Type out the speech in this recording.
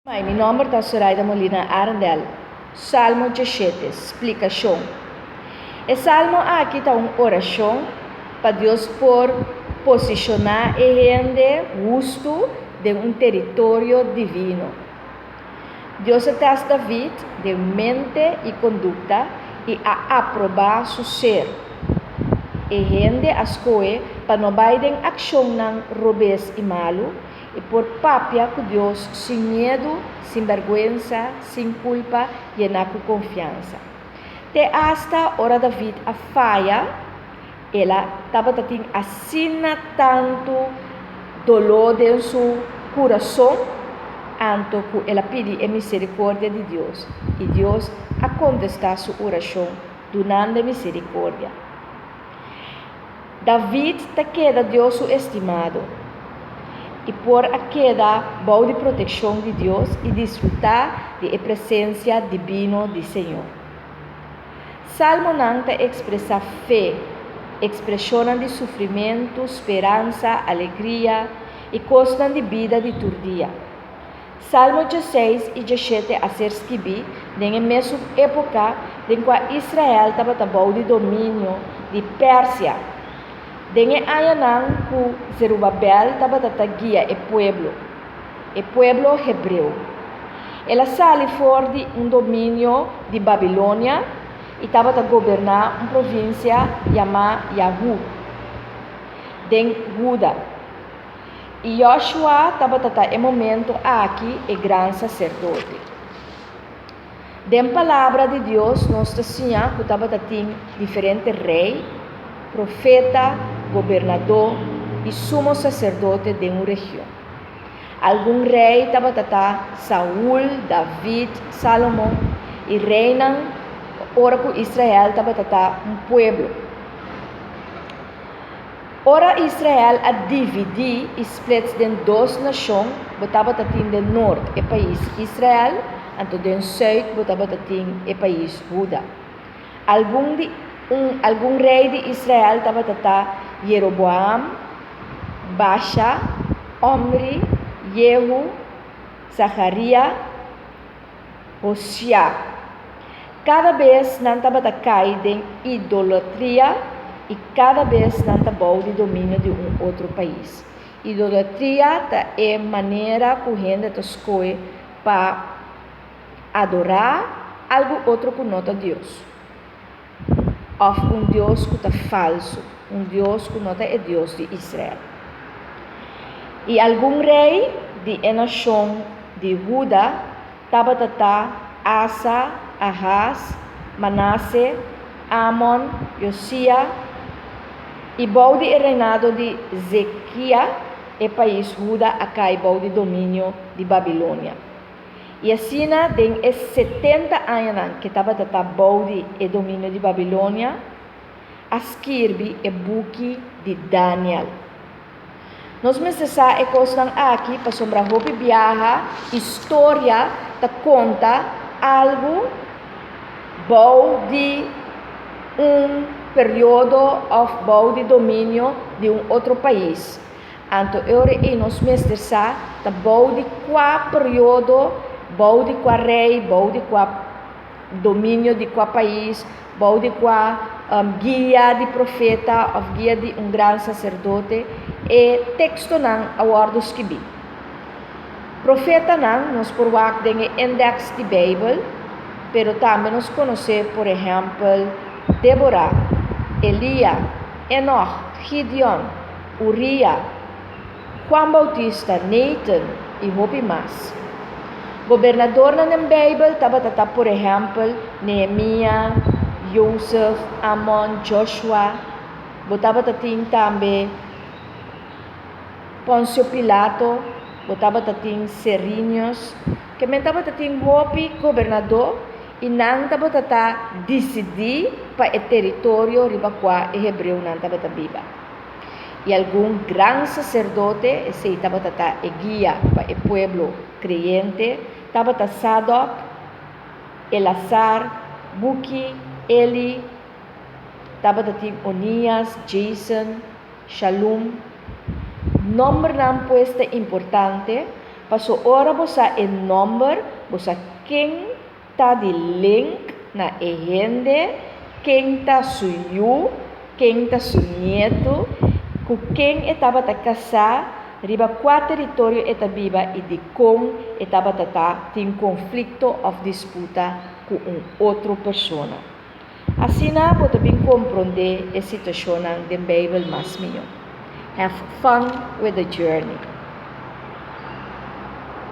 Mi nome é Soraida Molina Arandel. Salmo 17, explicação. O salmo aqui está uma oração para Deus por posicionar e gente justo de um território divino. Deus atesta David de mente e conduta e a aprovar seu ser. E gente escolhe para não baixar ação não robes e malo e por papia com Deus sem medo, sem vergonha, sem culpa e com confiança. Até hasta hora David a falha, ela estava tendo assina tanto dolor em seu coração, anto que ela pede a misericórdia de Deus. E Deus a contestar sua oração, donando misericórdia. David te queda Deus o estimado. E por a queda, boa de proteção de Deus e desfrutar da presença divina do Senhor. Salmo não te expressa fé, expressão de sofrimento, esperança, alegria e costa de vida de todo dia. Salmo 16 e 17 a ser escrito na mesma época em que Israel estava sob de domínio de Pérsia. Dengue ayanan ku Zerubabel estava guia o pueblo hebreu. Ela saiu fora de domínio de Babilônia e estava a governar uma província chamada Yahud, den Juda. E Joshua estava em momento aqui e grande sacerdote. Den palavra de Deus, nós tinha que estava diferentes reis, profeta, governador e sumo sacerdote de uma região. Algum rei estava Saul, David, Salomão e reinam ora que Israel estava um pueblo. Ora Israel a dividir e split em duas nações, estava do norte o país Israel, e do sul estava o país Judá. Algum rei de Israel estava Jeroboam, Baasha, Omri, Jehu, Zacarias, Hosea. Cada vez não estava caído em idolatria e cada vez não estava de domínio de outro país. Idolatria é maneira que a gente escolhe para adorar algo outro que não é Deus. Ou Deus que é falso, Deus que não é Deus de Israel. E algum rei de nação de Judá estava Asa, Ahaz, Manasseh, Amon, Josia, e bom de reinado de Zequia, e país Judá acabou de domínio de Babilônia. E assim, em 70 anos que estava bom de domínio de Babilônia, escreve o book de Daniel. Nós precisamos coisas aqui para sombrar roupa e viajar, história que conta algo bom de período ou bom de domínio de outro país. Então, nós precisamos bom de qual período, bom de qual rei, bom de qual domínio de qual país, bom de qual guia de profeta ou guia de grande sacerdote e texto não aguardo escrever. Profeta não nós por o index de Bíblia, pero também nós conhecemos, por exemplo, Débora, Elia, Enoch, Gideon, Uriah, Juan Bautista, Nathan e houve mais. Governador na Bíblia estava por exemplo, Neemias, Joseph, Amon, Joshua. Botava também Pôncio Pilato, botava Serinius, que mentava houve governador e não estava decidir para o território riba qual o hebreu não estava viva. E algum grande sacerdote, esse estava guia para o povo crente, estava Sadok, Elazar, Buki, Eli, estava Onias, Jason, Shalom. Nome não puesto importante Paso ora bosa em number, bosa quem tá de link na agenda, quem tá suyu, quem tá su nieto, com quem estava a casar, riba qual território está viva e de como estava tem conflito ou disputa com outra pessoa. Assim, pode bem compreender a situação da Bíblia mais melhor. Have fun with the journey.